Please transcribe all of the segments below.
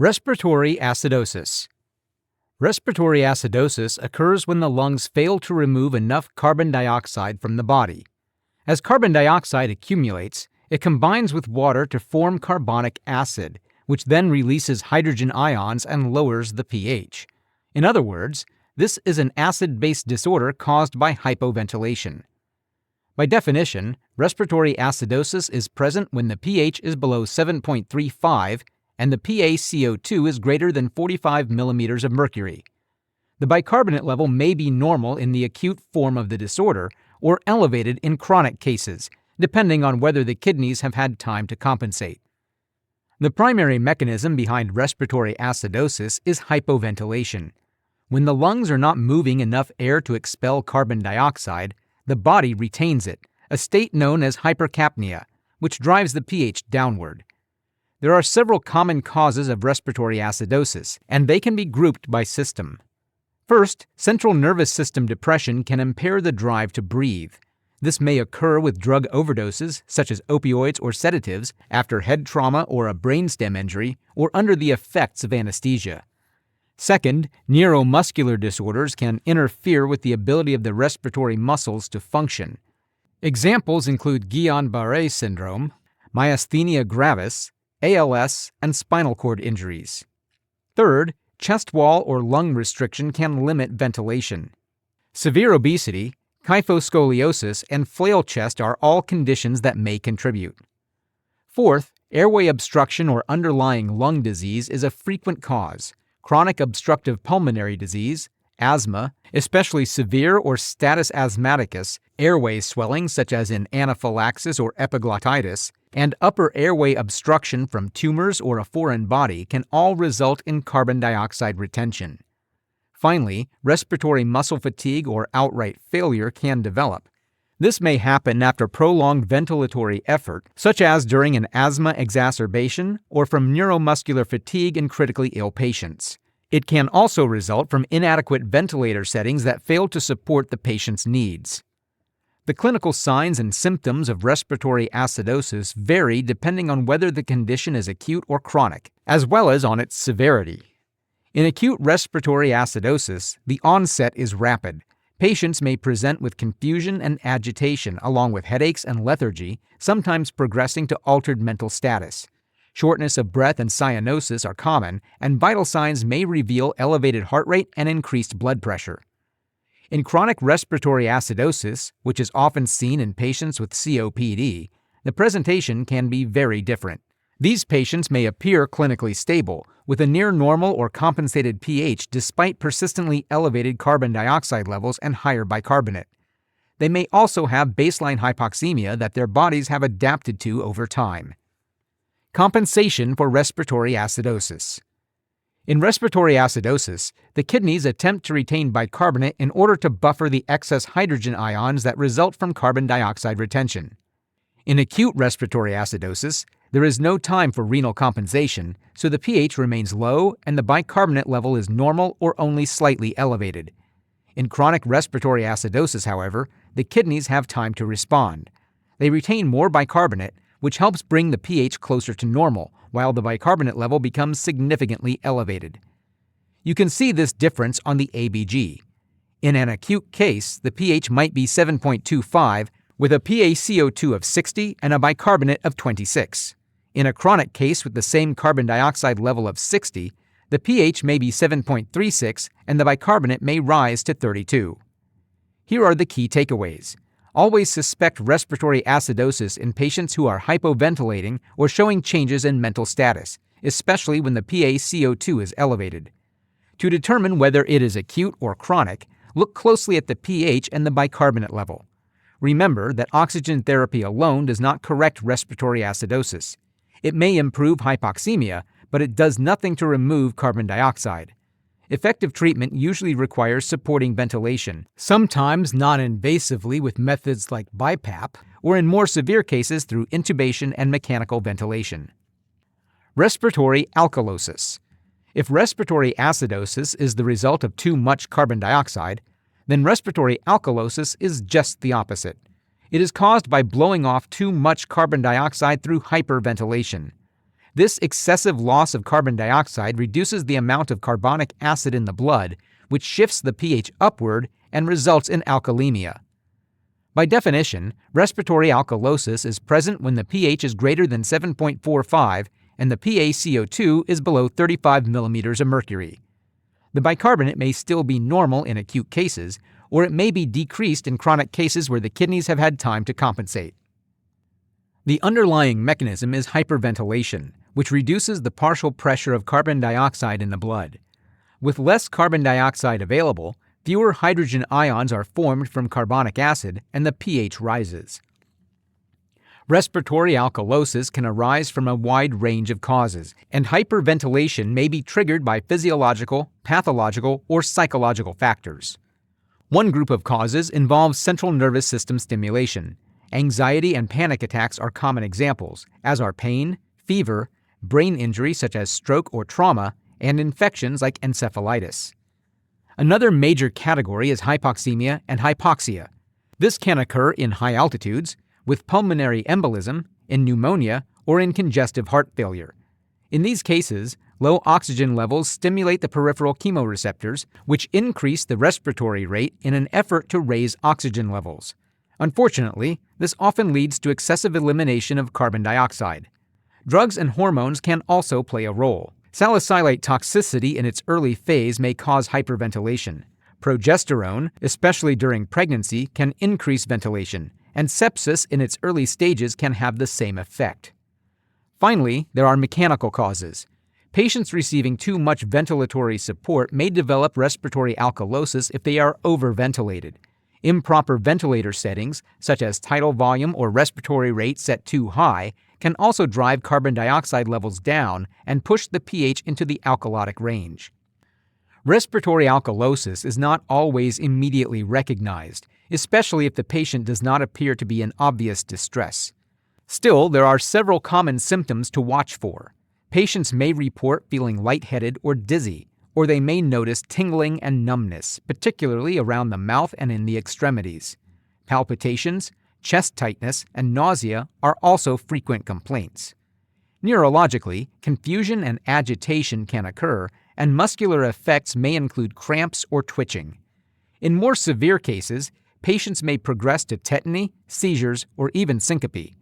Respiratory acidosis. Respiratory acidosis occurs when the lungs fail to remove enough carbon dioxide from the body. As carbon dioxide accumulates, it combines with water to form carbonic acid, which then releases hydrogen ions and lowers the pH. In other words, this is an acid-base disorder caused by hypoventilation. By definition, respiratory acidosis is present when the pH is below 7.35 and the PaCO₂ is greater than 45 mmHg of mercury. The bicarbonate level may be normal in the acute form of the disorder or elevated in chronic cases, depending on whether the kidneys have had time to compensate. The primary mechanism behind respiratory acidosis is hypoventilation. When the lungs are not moving enough air to expel carbon dioxide, the body retains it, a state known as hypercapnia, which drives the pH downward. There are several common causes of respiratory acidosis, and they can be grouped by system. First, central nervous system depression can impair the drive to breathe. This may occur with drug overdoses, such as opioids or sedatives, after head trauma or a brainstem injury, or under the effects of anesthesia. Second, neuromuscular disorders can interfere with the ability of the respiratory muscles to function. Examples include Guillain-Barré syndrome, myasthenia gravis, ALS, and spinal cord injuries. Third, chest wall or lung restriction can limit ventilation. Severe obesity, kyphoscoliosis, and flail chest are all conditions that may contribute. Fourth, airway obstruction or underlying lung disease is a frequent cause. Chronic obstructive pulmonary disease, asthma, especially severe or status asthmaticus, airway swelling such as in anaphylaxis or epiglottitis, and upper airway obstruction from tumors or a foreign body can all result in carbon dioxide retention. Finally, respiratory muscle fatigue or outright failure can develop. This may happen after prolonged ventilatory effort, such as during an asthma exacerbation or from neuromuscular fatigue in critically ill patients. It can also result from inadequate ventilator settings that fail to support the patient's needs. The clinical signs and symptoms of respiratory acidosis vary depending on whether the condition is acute or chronic, as well as on its severity. In acute respiratory acidosis, the onset is rapid. Patients may present with confusion and agitation along with headaches and lethargy, sometimes progressing to altered mental status. Shortness of breath and cyanosis are common, and vital signs may reveal elevated heart rate and increased blood pressure. In chronic respiratory acidosis, which is often seen in patients with COPD, the presentation can be very different. These patients may appear clinically stable, with a near normal or compensated pH despite persistently elevated carbon dioxide levels and higher bicarbonate. They may also have baseline hypoxemia that their bodies have adapted to over time. Compensation for respiratory acidosis. In respiratory acidosis, the kidneys attempt to retain bicarbonate in order to buffer the excess hydrogen ions that result from carbon dioxide retention. In acute respiratory acidosis, there is no time for renal compensation, so the pH remains low and the bicarbonate level is normal or only slightly elevated. In chronic respiratory acidosis, however, the kidneys have time to respond. They retain more bicarbonate, which helps bring the pH closer to normal, while the bicarbonate level becomes significantly elevated. You can see this difference on the ABG. In an acute case, the pH might be 7.25 with a PaCO₂ of 60 and a bicarbonate of 26. In a chronic case with the same carbon dioxide level of 60, the pH may be 7.36 and the bicarbonate may rise to 32. Here are the key takeaways. Always suspect respiratory acidosis in patients who are hypoventilating or showing changes in mental status, especially when the PaCO₂ is elevated. To determine whether it is acute or chronic, look closely at the pH and the bicarbonate level. Remember that oxygen therapy alone does not correct respiratory acidosis. It may improve hypoxemia, but it does nothing to remove carbon dioxide. Effective treatment usually requires supporting ventilation, sometimes non-invasively with methods like BiPAP, or in more severe cases through intubation and mechanical ventilation. Respiratory alkalosis. If respiratory acidosis is the result of too much carbon dioxide, then respiratory alkalosis is just the opposite. It is caused by blowing off too much carbon dioxide through hyperventilation. This excessive loss of carbon dioxide reduces the amount of carbonic acid in the blood, which shifts the pH upward and results in alkalemia. By definition, respiratory alkalosis is present when the pH is greater than 7.45 and the PaCO₂ is below 35 mmHg of mercury. The bicarbonate may still be normal in acute cases, or it may be decreased in chronic cases where the kidneys have had time to compensate. The underlying mechanism is hyperventilation, which reduces the partial pressure of carbon dioxide in the blood. With less carbon dioxide available, fewer hydrogen ions are formed from carbonic acid and the pH rises. Respiratory alkalosis can arise from a wide range of causes, and hyperventilation may be triggered by physiological, pathological, or psychological factors. One group of causes involves central nervous system stimulation. Anxiety and panic attacks are common examples, as are pain, fever, brain injury such as stroke or trauma, and infections like encephalitis. Another major category is hypoxemia and hypoxia. This can occur in high altitudes, with pulmonary embolism, in pneumonia, or in congestive heart failure. In these cases, low oxygen levels stimulate the peripheral chemoreceptors, which increase the respiratory rate in an effort to raise oxygen levels. Unfortunately, this often leads to excessive elimination of carbon dioxide. Drugs and hormones can also play a role. Salicylate toxicity in its early phase may cause hyperventilation. Progesterone, especially during pregnancy, can increase ventilation, and sepsis in its early stages can have the same effect. Finally, there are mechanical causes. Patients receiving too much ventilatory support may develop respiratory alkalosis if they are overventilated. Improper ventilator settings, such as tidal volume or respiratory rate set too high, can also drive carbon dioxide levels down and push the pH into the alkalotic range. Respiratory alkalosis is not always immediately recognized, especially if the patient does not appear to be in obvious distress. Still, there are several common symptoms to watch for. Patients may report feeling lightheaded or dizzy, or they may notice tingling and numbness, particularly around the mouth and in the extremities. Palpitations, chest tightness, and nausea are also frequent complaints. Neurologically, confusion and agitation can occur, and muscular effects may include cramps or twitching. In more severe cases, patients may progress to tetany, seizures, or even syncope.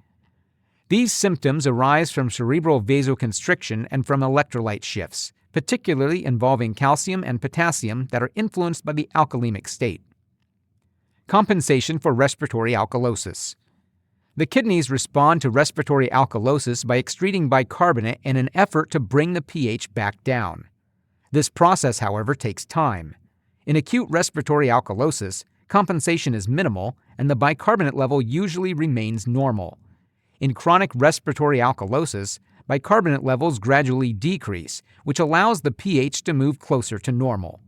These symptoms arise from cerebral vasoconstriction and from electrolyte shifts, particularly involving calcium and potassium that are influenced by the alkalemic state. Compensation for respiratory alkalosis. The kidneys respond to respiratory alkalosis by excreting bicarbonate in an effort to bring the pH back down. This process, however, takes time. In acute respiratory alkalosis, compensation is minimal and the bicarbonate level usually remains normal. In chronic respiratory alkalosis, bicarbonate levels gradually decrease, which allows the pH to move closer to normal.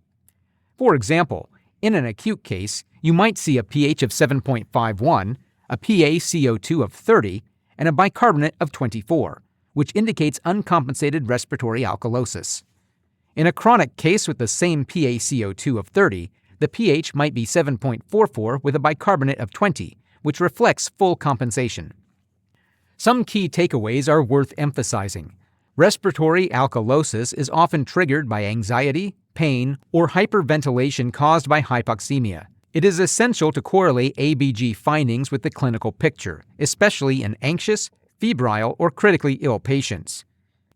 For example, in an acute case, you might see a pH of 7.51, a PaCO₂ of 30, and a bicarbonate of 24, which indicates uncompensated respiratory alkalosis. In a chronic case with the same PaCO₂ of 30, the pH might be 7.44 with a bicarbonate of 20, which reflects full compensation. Some key takeaways are worth emphasizing. Respiratory alkalosis is often triggered by anxiety, pain, or hyperventilation caused by hypoxemia. It is essential to correlate ABG findings with the clinical picture, especially in anxious, febrile, or critically ill patients.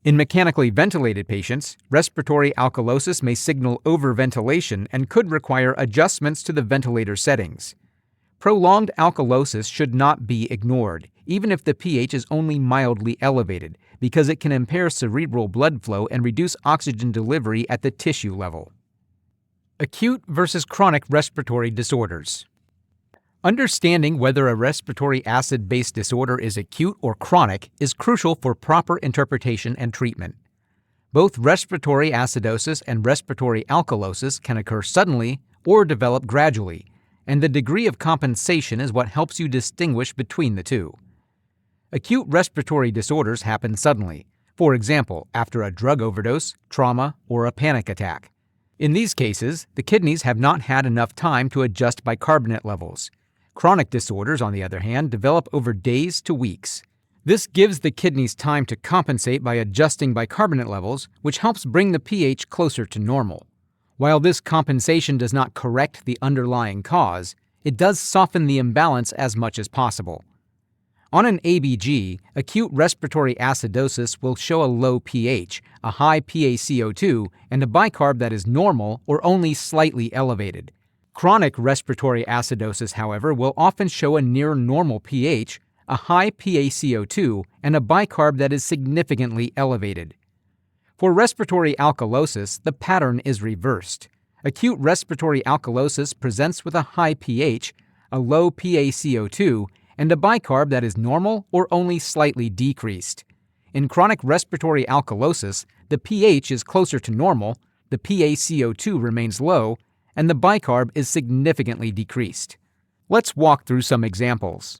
In mechanically ventilated patients, respiratory alkalosis may signal overventilation and could require adjustments to the ventilator settings. Prolonged alkalosis should not be ignored, even if the pH is only mildly elevated, because it can impair cerebral blood flow and reduce oxygen delivery at the tissue level. Acute versus chronic respiratory disorders. Understanding whether a respiratory acid-based disorder is acute or chronic is crucial for proper interpretation and treatment. Both respiratory acidosis and respiratory alkalosis can occur suddenly or develop gradually, and the degree of compensation is what helps you distinguish between the two. Acute respiratory disorders happen suddenly, for example, after a drug overdose, trauma, or a panic attack. In these cases, the kidneys have not had enough time to adjust bicarbonate levels. Chronic disorders, on the other hand, develop over days to weeks. This gives the kidneys time to compensate by adjusting bicarbonate levels, which helps bring the pH closer to normal. While this compensation does not correct the underlying cause, it does soften the imbalance as much as possible. On an ABG, acute respiratory acidosis will show a low pH, a high PaCO₂, and a bicarb that is normal or only slightly elevated. Chronic respiratory acidosis, however, will often show a near normal pH, a high PaCO₂, and a bicarb that is significantly elevated. For respiratory alkalosis, the pattern is reversed. Acute respiratory alkalosis presents with a high pH, a low PaCO₂, and a bicarb that is normal or only slightly decreased. In chronic respiratory alkalosis, the pH is closer to normal, the PaCO₂ remains low, and the bicarb is significantly decreased. Let's walk through some examples.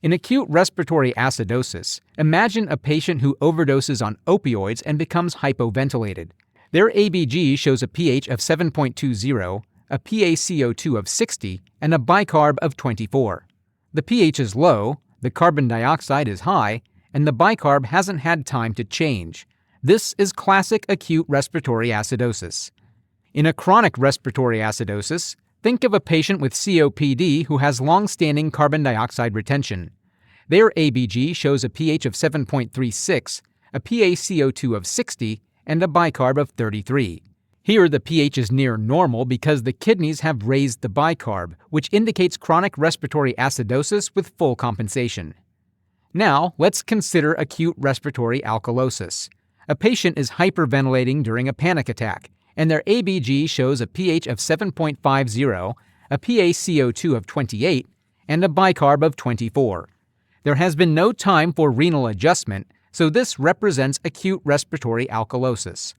In acute respiratory acidosis, imagine a patient who overdoses on opioids and becomes hypoventilated. Their ABG shows a pH of 7.20, a PaCO₂ of 60, and a bicarb of 24. The pH is low, the carbon dioxide is high, and the bicarb hasn't had time to change. This is classic acute respiratory acidosis. In a chronic respiratory acidosis, think of a patient with COPD who has long-standing carbon dioxide retention. Their ABG shows a pH of 7.36, a PaCO₂ of 60, and a bicarb of 33. Here the pH is near normal because the kidneys have raised the bicarb, which indicates chronic respiratory acidosis with full compensation. Now, let's consider acute respiratory alkalosis. A patient is hyperventilating during a panic attack, and their ABG shows a pH of 7.50, a PaCO₂ of 28, and a bicarb of 24. There has been no time for renal adjustment, so this represents acute respiratory alkalosis.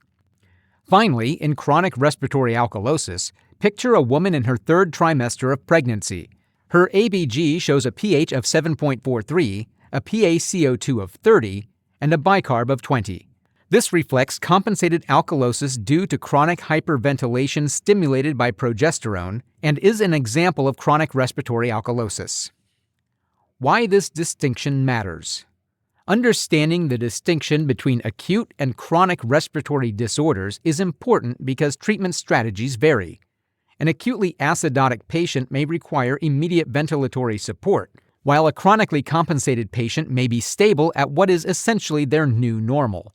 Finally, in chronic respiratory alkalosis, picture a woman in her third trimester of pregnancy. Her ABG shows a pH of 7.43, a PaCO₂ of 30, and a bicarb of 20. This reflects compensated alkalosis due to chronic hyperventilation stimulated by progesterone and is an example of chronic respiratory alkalosis. Why this distinction matters. Understanding the distinction between acute and chronic respiratory disorders is important because treatment strategies vary. An acutely acidotic patient may require immediate ventilatory support, while a chronically compensated patient may be stable at what is essentially their new normal.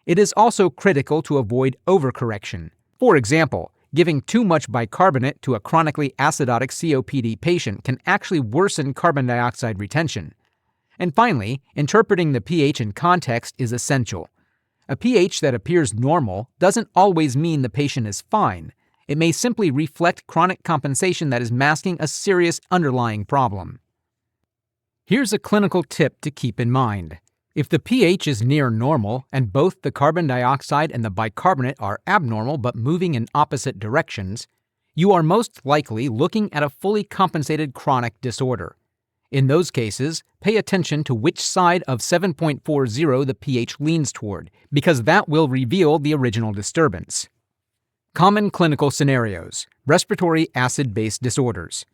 It is also critical to avoid overcorrection. For example, giving too much bicarbonate to a chronically acidotic COPD patient can actually worsen carbon dioxide retention. And finally, interpreting the pH in context is essential. A pH that appears normal doesn't always mean the patient is fine. It may simply reflect chronic compensation that is masking a serious underlying problem. Here's a clinical tip to keep in mind. If the pH is near normal and both the carbon dioxide and the bicarbonate are abnormal but moving in opposite directions, you are most likely looking at a fully compensated chronic disorder. In those cases, pay attention to which side of 7.40 the pH leans toward, because that will reveal the original disturbance. Common clinical scenarios: respiratory acid-based disorders.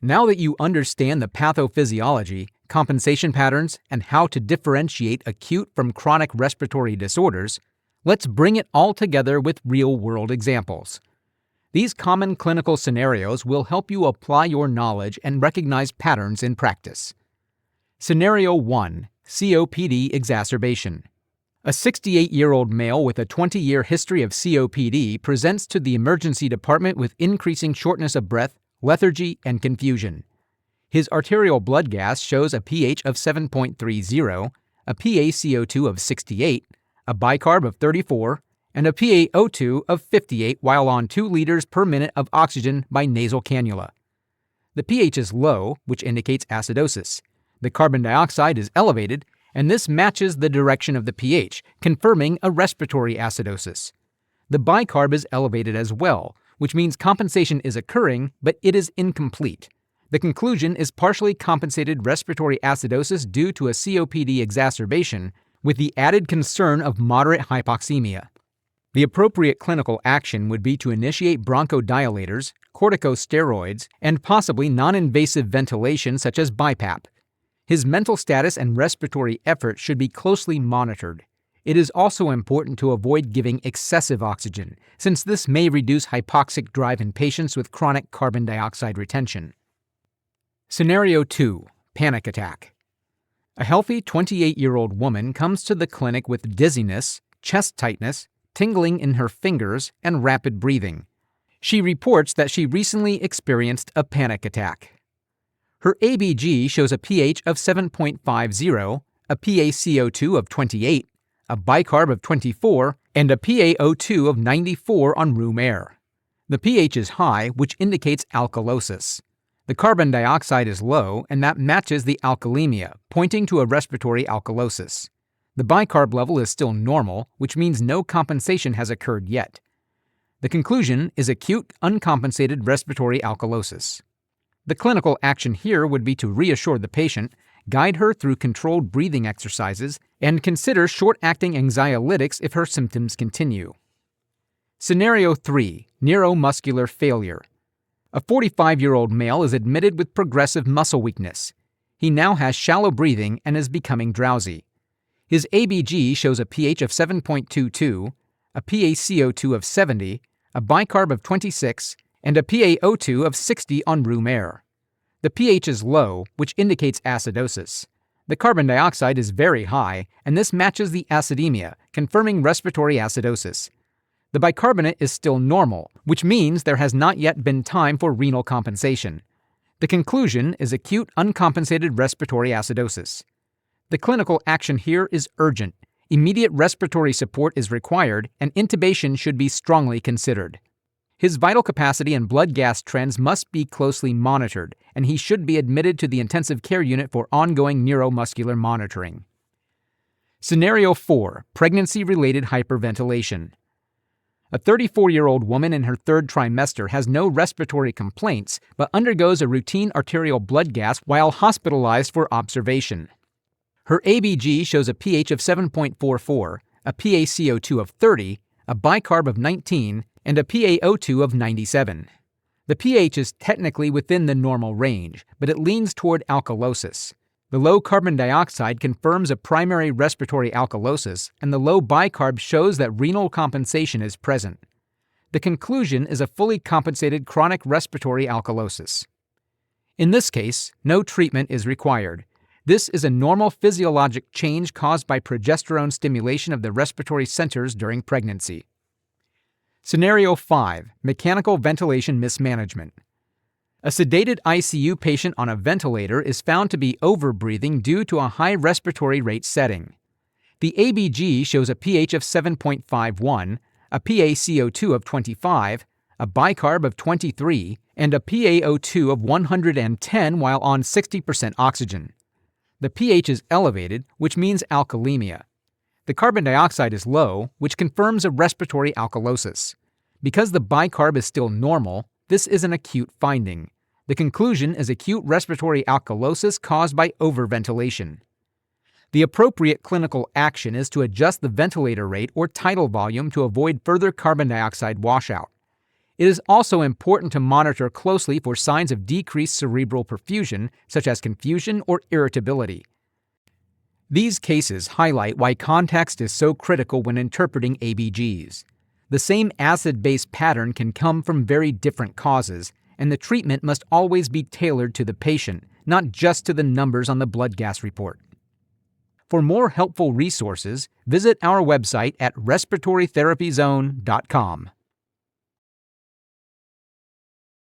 Now that you understand the pathophysiology, compensation patterns, and how to differentiate acute from chronic respiratory disorders, let's bring it all together with real-world examples. These common clinical scenarios will help you apply your knowledge and recognize patterns in practice. Scenario 1. COPD exacerbation. A 68-year-old male with a 20-year history of COPD presents to the emergency department with increasing shortness of breath, lethargy, and confusion. His arterial blood gas shows a pH of 7.30, a PaCO₂ of 68, a bicarb of 34, and a PaO₂ of 58 while on 2 liters per minute of oxygen by nasal cannula. The pH is low, which indicates acidosis. The carbon dioxide is elevated, and this matches the direction of the pH, confirming a respiratory acidosis. The bicarb is elevated as well, which means compensation is occurring, but it is incomplete. The conclusion is partially compensated respiratory acidosis due to a COPD exacerbation, with the added concern of moderate hypoxemia. The appropriate clinical action would be to initiate bronchodilators, corticosteroids, and possibly non-invasive ventilation such as BiPAP. His mental status and respiratory effort should be closely monitored. It is also important to avoid giving excessive oxygen, since this may reduce hypoxic drive in patients with chronic carbon dioxide retention. Scenario 2. Panic attack. A healthy 28-year-old woman comes to the clinic with dizziness, chest tightness, tingling in her fingers, and rapid breathing. She reports that she recently experienced a panic attack. Her ABG shows a pH of 7.50, a PaCO₂ of 28, a bicarb of 24, and a PaO₂ of 94 on room air. The pH is high, which indicates alkalosis. The carbon dioxide is low, and that matches the alkalemia, pointing to a respiratory alkalosis. The bicarb level is still normal, which means no compensation has occurred yet. The conclusion is acute uncompensated respiratory alkalosis. The clinical action here would be to reassure the patient, guide her through controlled breathing exercises, and consider short-acting anxiolytics if her symptoms continue. Scenario 3. Neuromuscular failure. A 45-year-old male is admitted with progressive muscle weakness. He now has shallow breathing and is becoming drowsy. His ABG shows a pH of 7.22, a PaCO₂ of 70, a bicarb of 26, and a PaO₂ of 60 on room air. The pH is low, which indicates acidosis. The carbon dioxide is very high, and this matches the acidemia, confirming respiratory acidosis. The bicarbonate is still normal, which means there has not yet been time for renal compensation. The conclusion is acute uncompensated respiratory acidosis. The clinical action here is urgent. Immediate respiratory support is required, and intubation should be strongly considered. His vital capacity and blood gas trends must be closely monitored, and he should be admitted to the intensive care unit for ongoing neuromuscular monitoring. Scenario 4. Pregnancy-related hyperventilation. A 34-year-old woman in her third trimester has no respiratory complaints but undergoes a routine arterial blood gas while hospitalized for observation. Her ABG shows a pH of 7.44, a PaCO₂ of 30, a bicarb of 19, and a PaO₂ of 97. The pH is technically within the normal range, but it leans toward alkalosis. The low carbon dioxide confirms a primary respiratory alkalosis, and the low bicarb shows that renal compensation is present. The conclusion is a fully compensated chronic respiratory alkalosis. In this case, no treatment is required. This is a normal physiologic change caused by progesterone stimulation of the respiratory centers during pregnancy. Scenario 5. Mechanical ventilation mismanagement. A sedated ICU patient on a ventilator is found to be overbreathing due to a high respiratory rate setting. The ABG shows a pH of 7.51, a PaCO₂ of 25, a bicarb of 23, and a PaO₂ of 110 while on 60% oxygen. The pH is elevated, which means alkalemia. The carbon dioxide is low, which confirms a respiratory alkalosis. Because the bicarb is still normal, this is an acute finding. The conclusion is acute respiratory alkalosis caused by overventilation. The appropriate clinical action is to adjust the ventilator rate or tidal volume to avoid further carbon dioxide washout. It is also important to monitor closely for signs of decreased cerebral perfusion, such as confusion or irritability. These cases highlight why context is so critical when interpreting ABGs. The same acid-base pattern can come from very different causes, and the treatment must always be tailored to the patient, not just to the numbers on the blood gas report. For more helpful resources, visit our website at respiratorytherapyzone.com.